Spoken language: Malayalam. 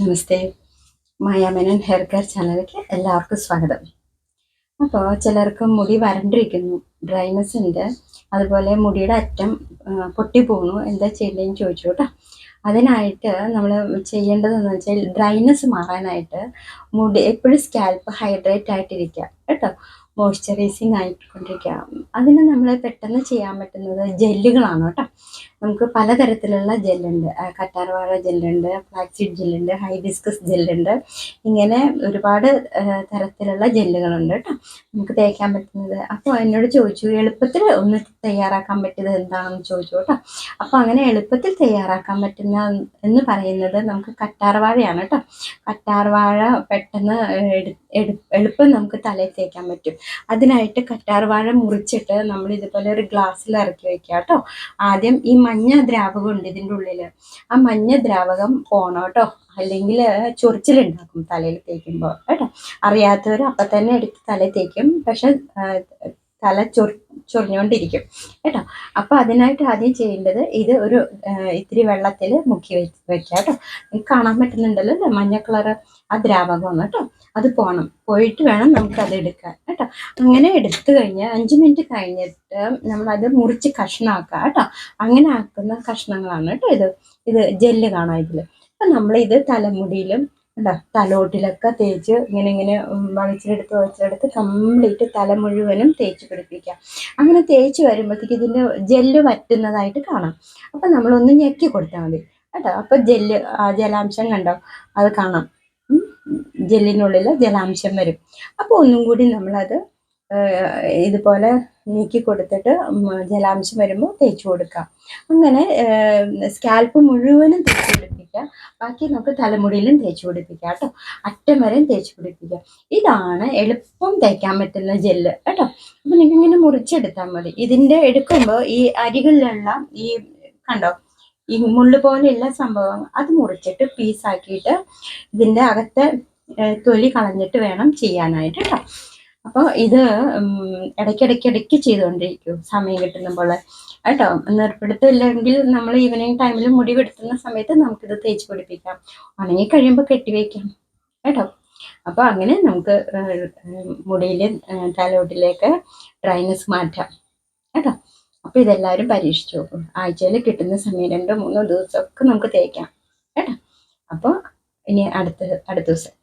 നമസ്തേ. മായാമേനൻ ഹെയർ കെയർ ചാനലിലേക്ക് എല്ലാവർക്കും സ്വാഗതം. അപ്പോൾ ചിലർക്ക് മുടി വരണ്ടിരിക്കുന്നു, ഡ്രൈനെസ് ഉണ്ട്, അതുപോലെ മുടിയുടെ അറ്റം പൊട്ടിപ്പോകുന്നു, എന്താ ചെയ്യേണ്ടതെന്ന് ചോദിച്ചു കേട്ടോ. അതിനായിട്ട് നമ്മൾ ചെയ്യേണ്ടതെന്ന് വെച്ചാൽ ഡ്രൈനെസ് മാറാനായിട്ട് മുടി എപ്പോഴും സ്കാൽപ്പ് ഹൈഡ്രേറ്റ് ആയിട്ടിരിക്കുക കേട്ടോ, മോയ്സ്ചറൈസിങ് ആയിക്കൊണ്ടിരിക്കുക. അതിന് നമ്മൾ പെട്ടെന്ന് ചെയ്യാൻ പറ്റുന്നത് ജെല്ലുകളാണ് കേട്ടോ. നമുക്ക് പലതരത്തിലുള്ള ജെല്ലുണ്ട്, കറ്റാർവാഴ ജെല്ലുണ്ട്, ഫ്ലാക്സീഡ് ജെല്ലുണ്ട്, ഹൈബിസ്കസ് ജെല്ലുണ്ട്, ഇങ്ങനെ ഒരുപാട് തരത്തിലുള്ള ജെല്ലുകളുണ്ട് കേട്ടോ നമുക്ക് തേക്കാൻ പറ്റുന്നത്. അപ്പോൾ എന്നോട് ചോദിച്ചു എളുപ്പത്തിൽ ഒന്ന് തയ്യാറാക്കാൻ പറ്റിയത് എന്താണെന്ന് ചോദിച്ചു കേട്ടോ. അപ്പോൾ അങ്ങനെ എളുപ്പത്തിൽ തയ്യാറാക്കാൻ പറ്റുന്ന എന്ന് പറയുന്നത് നമുക്ക് കറ്റാർവാഴയാണ് കേട്ടോ. കറ്റാർവാഴ പെട്ടെന്ന് എളുപ്പം നമുക്ക് തലയിൽ തേക്കാൻ പറ്റും. അതിനായിട്ട് കറ്റാർവാഴ മുറിച്ചിട്ട് നമ്മൾ ഇതുപോലെ ഒരു ഗ്ലാസ്സിൽ ഇറക്കി വെക്കുക കേട്ടോ. ആദ്യം ഈ മഞ്ഞ ദ്രാവകം ഉണ്ട് ഇതിൻ്റെ ഉള്ളിൽ, ആ മഞ്ഞ ദ്രാവകം പോണം കേട്ടോ, അല്ലെങ്കിൽ ചൊറിച്ചിലുണ്ടാക്കും തലയിൽ തേക്കുമ്പോൾ കേട്ടോ. അറിയാത്തവർ അപ്പം തന്നെ എടുത്ത് തലയിൽ തേക്കും, പക്ഷെ തല ചൊറിഞ്ഞുകൊണ്ടിരിക്കും കേട്ടോ. അപ്പോൾ അതിനായിട്ട് ആദ്യം ചെയ്യേണ്ടത് ഇത് ഒരു ഇത്തിരി വെള്ളത്തിൽ മുക്കി വെക്കുക കേട്ടോ. കാണാൻ പറ്റുന്നുണ്ടല്ലോ മഞ്ഞ കളറ്, ആ ദ്രാവകമാണ് കേട്ടോ. അത് പോയിട്ട് വേണം നമുക്കത് എടുക്കാൻ കേട്ടോ. അങ്ങനെ എടുത്തു കഴിഞ്ഞ് 5 മിനിറ്റ് കഴിഞ്ഞിട്ട് നമ്മളത് മുറിച്ച് കഷ്ണമാക്കുക കേട്ടോ. അങ്ങനെ ആക്കുന്ന കഷ്ണങ്ങളാണ് കേട്ടോ ഇത് ജെല്ല് കാണാം ഇതിൽ. അപ്പം നമ്മളിത് തലമുടിയിലും തലോട്ടിലൊക്കെ തേച്ച് ഇങ്ങനെ വലിച്ചെടുത്ത് കംപ്ലീറ്റ് തല മുഴുവനും തേച്ച് പിടിപ്പിക്കുക. അങ്ങനെ തേച്ച് വരുമ്പോഴത്തേക്ക് ഇതിൻ്റെ ജെല്ല് വറ്റുന്നതായിട്ട് കാണാം. അപ്പം നമ്മളൊന്ന് ഞെക്കി കൊടുത്താൽ മതി കേട്ടോ. അപ്പം ജലാംശം കണ്ടോ, അത് കാണാം, ജെല്ലിനുള്ളിൽ ജലാംശം വരും. അപ്പോൾ ഒന്നും കൂടി നമ്മളത് ഇതുപോലെ നീക്കി കൊടുത്തിട്ട് ജലാംശം വരുമ്പോൾ തേച്ച് കൊടുക്കാം. അങ്ങനെ സ്കാൽപ്പ് മുഴുവനും തേച്ച് പിടിപ്പിക്കുക, ബാക്കി നമുക്ക് തലമുടിയിലും തേച്ച് പിടിപ്പിക്കാം കേട്ടോ. അറ്റം വരെയും തേച്ച് പിടിപ്പിക്കുക. ഇതാണ് എളുപ്പം തേക്കാൻ പറ്റുന്ന ജെല്ല് കേട്ടോ. അപ്പം നിങ്ങളിങ്ങനെ മുറിച്ചെടുത്താൽ മതി. ഇതിൻ്റെ എടുക്കുമ്പോൾ ഈ അരികളിലുള്ള ഈ കണ്ടോ ഈ മുള്ളു പോലെയുള്ള സംഭവം അത് മുറിച്ചിട്ട് പീസാക്കിയിട്ട് ഇതിൻ്റെ അകത്തെ തൊലി കളഞ്ഞിട്ട് വേണം ചെയ്യാനായിട്ട് കേട്ടോ. അപ്പോൾ ഇത് ഇടയ്ക്കിടയ്ക്ക് ചെയ്തുകൊണ്ടിരിക്കും സമയം കിട്ടുമ്പോൾ കേട്ടോ. നിർപ്പെടുത്തില്ലെങ്കിൽ നമ്മൾ ഈവനിങ് ടൈമിൽ മുടി വെട്ടുന്ന സമയത്ത് നമുക്കിത് തേച്ച് പിടിപ്പിക്കാം, ഉണങ്ങി കഴിയുമ്പോൾ കെട്ടിവെക്കാം കേട്ടോ. അപ്പോൾ അങ്ങനെ നമുക്ക് മുടിയിൽ തലോട്ടിലേക്ക് ഡ്രൈനെസ് മാറ്റാം കേട്ടോ. അപ്പോൾ ഇതെല്ലാവരും പരീക്ഷിച്ച് നോക്കും. ആഴ്ചയിൽ കിട്ടുന്ന സമയം 2-3 ദിവസമൊക്കെ നമുക്ക് തേക്കാം കേട്ടോ. അപ്പോൾ ഇനി അടുത്ത ദിവസം